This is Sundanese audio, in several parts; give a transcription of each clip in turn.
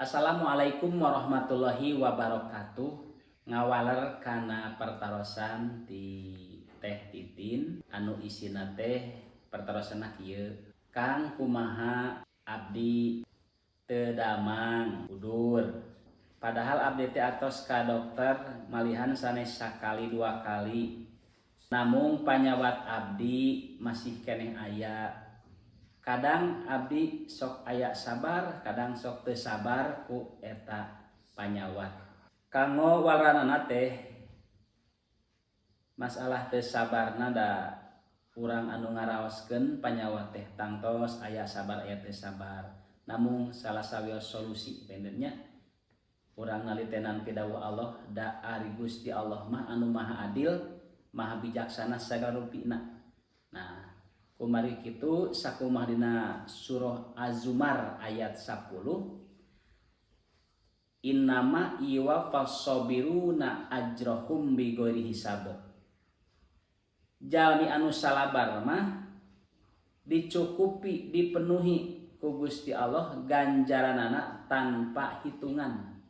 Assalamualaikum warahmatullahi wabarakatuh. Ngawaler kana pertarosan di Teh Titin anu isina teh pertarosana kieu. Kang kumaha abdi teu damang udur. Padahal abdi teh atos ka dokter malihan sanes sakali dua kali. Namung panyawat abdi masih keneh aya. Kadang abdi sok aya sabar, kadang sok teu sabar ku eta panyawat. Kanggo waranana teh masalah teu sabarna da urang anu ngaraoskeun panyawat teh tangtos aya sabar aya teu sabar. Namung salah sawios solusi benernya urang nalitenan pidawuh Allah da ari Gusti Allah mah anu maha adil, maha bijaksana sagala rupina. Nah, kumari kitu sakumah dina surah Az-Zumar ayat 10. Innama yuwaffas sabiruna ajrahum bighairi hisab. Jalmi anu salabar mah dicukupi dipenuhi ku Gusti Allah ganjaranana tanpa hitungan.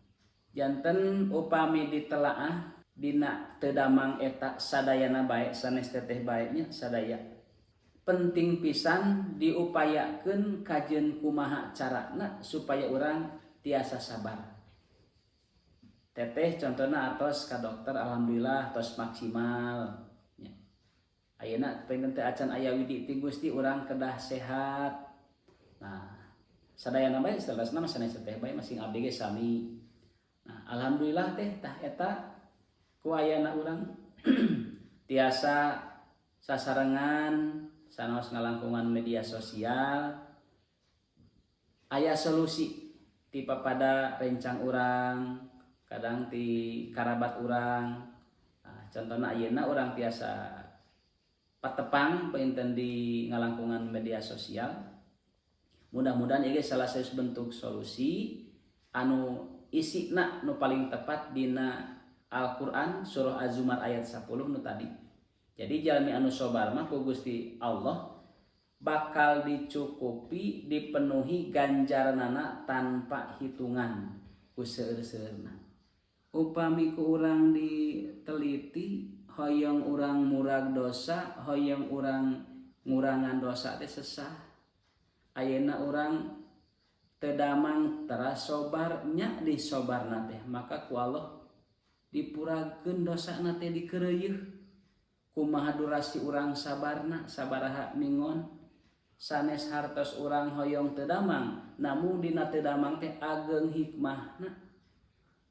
Janten upami ditelaah dina teu damang eta sadayana bae sanes teteh bae nya sadaya. Penting pisan diupayakeun kajeun kumaha carana supaya urang tiasa sabar. Teteh contohna atos ka dokter alhamdulillah tos maksimal. Ayeuna pengen teh acan aya widi ti Gusti urang kedah sehat. Nah, sadayana bae salasna sanes teteh bae masing abdi ge sami. Nah, alhamdulillah teh tah eta ku ayana urang tiasa sasarengan sanos ngalangkungan media sosial aya solusi ti papada rencang urang kadang ti karabat urang. Nah, contohna ayeuna urang tiasa patepang peinten di ngalangkungan media sosial. Mudah-mudahan ieu salah satu bentuk solusi anu isina nu paling tepat dina Al-Qur'an surah Az-Zumar ayat 10 nu tadi. Jadi jalmi anu sabar mah ku Gusti Allah bakal dicukupi dipenuhi ganjaranana tanpa hitungan ku seueur-seueurna. Upami ku urang diteliti hoyong urang murag dosa, hoyong urang ngurangan dosa teh sesah. Ayeuna urang teu damang teras sabar nya disobarna teh maka ku Allah dipurageun dosana teh dikeureuyeun. Kumaha durasi urang sabarna sabaraha mingon sanes hartos urang hoyong teu damang namun dina teu damang teh ageng hikmahna.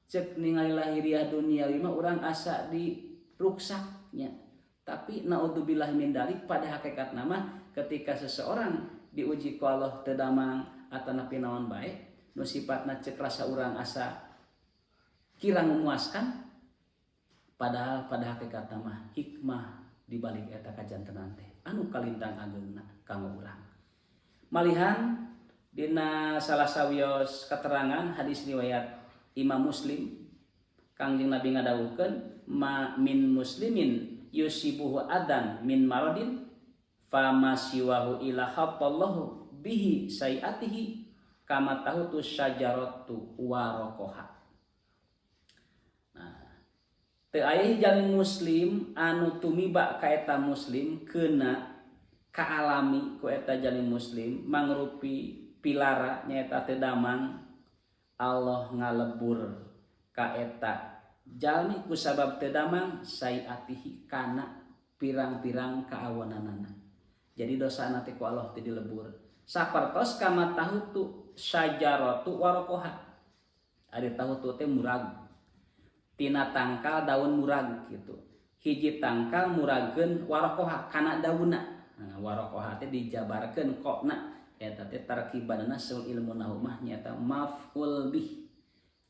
Cek ningali lahiriah duniawi mah urang asa diruksaknya, tapi naudzubillah min dzalik pada hakikatna mah ketika seseorang diuji ku Allah teu damang atanapi naon bae nu sifatna cek rasa urang asa kirang memuaskan. Padahal pada hakikatna mah hikmah dibalik eta kajantenan teh anu kalintang ageungna kanggo urang. Malihan dina salah sawios keterangan hadis riwayat Imam Muslim Kangjeng Nabi ngadawuhkeun ma min muslimin yusibuhu adan min maradin fama siwahu ila hatallahu bihi sayiatihi kama tahutu syajaratu waraqaha. Teu aya jalmi muslim anu tumiba ka eta muslim keuna kaalami ku eta jalmi muslim mangrupi pilara nyaeta teu damang Allah ngalebur ka eta jalmi ku sabab teu damang sayiatihi kana pirang-pirang kaawananana. Jadi dosana teh ku Allah teu dilebur. Sapertos kama tahutu syajaratu waraqaha. Ari tahutu teh murag. Tina tangkal daun murag gitu. Hiji tangkal murageun waraqaha kana daunna. Nah, waraqaha teh dijabarkeun qona eta teh tarkibanna sul ilmu nahwu mah nyata maf'ul bih.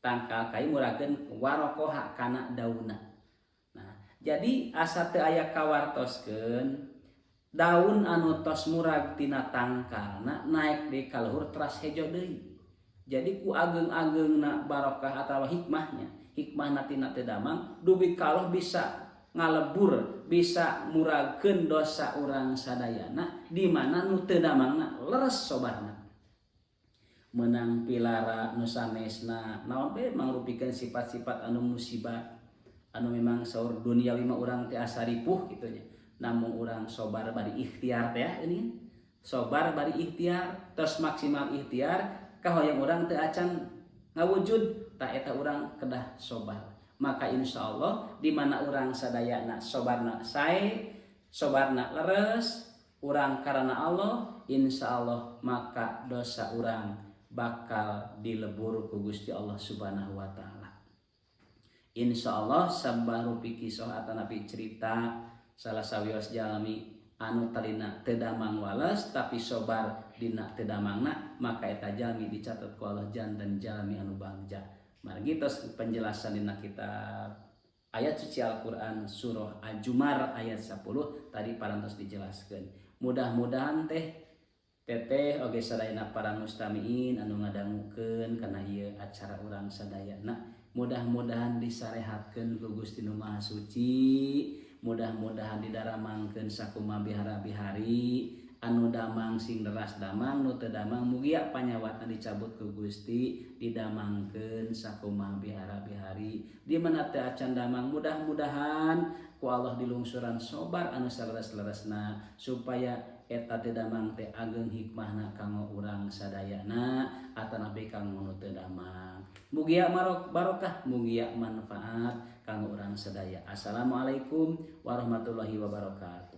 Tangkal kai murageun waraqaha kana daunna. Nah, jadi asa teu aya kawartoskeun daun anu tos murag tina tangkalna naik deui ka luhur teras hejo deui. Jadi ku ageung-ageungna barokah atawa hikmahna tina teu damang dugi ka Allah bisa ngalebur bisa muragkeun dosa urang sadayana di mana nu teu damangna leres sobarna. menang pilara nu sanesna naon bae mangrupikeun sifat-sifat anu musibah anu memang saur duniawi mah urang teh asa ripuh kitu nya namun urang sobar bari ikhtiar teh ini sobar bari ikhtiar tos maksimal ikhtiar kahoyong urang teu acan ngawujud tak eta urang kedah sobar maka insyaallah di mana urang sadayana sobarna sae sobarna leres urang karena Allah insyaallah maka dosa urang bakal dilebur ku Gusti Allah Subhanahu wa taala. Insyaallah sabaru pikisah atanapi cerita salah sawios jalmi anu talina teu damang wales tapi sobar dina teu damangna maka eta jalmi dicatat ku Allah jantan jalmi anu bagja. Margi tos penjelasan dina kitab ayat suci Al-Qur'an surah Al-Jumar ayat 10 tadi parantos dijelaskeun. Mudah-mudahan teteh oge sadayana para mustamiin anu ngadangukeun kana ieu acara urang sadayana mudah-mudahan disarehatkeun ku Gusti Nu Maha Suci mudah-mudahan didaramangkeun sakumaha bihara-bihari anu damang sing deras damang nu teu damang mugi panyawatna dicabut ku Gusti didamangkeun sakumaha bihara-bihari di mana teu acan damang mudah-mudahan ku Allah dilungsuran sobar anu saleres-leresna supaya eta teu damang teh ageng hikmahna kanggo urang sadayana atanapi kanggo nu teu damang mugi barokah mugi manfaat kanggo urang sadaya. Assalamualaikum warahmatullahi wabarakatuh.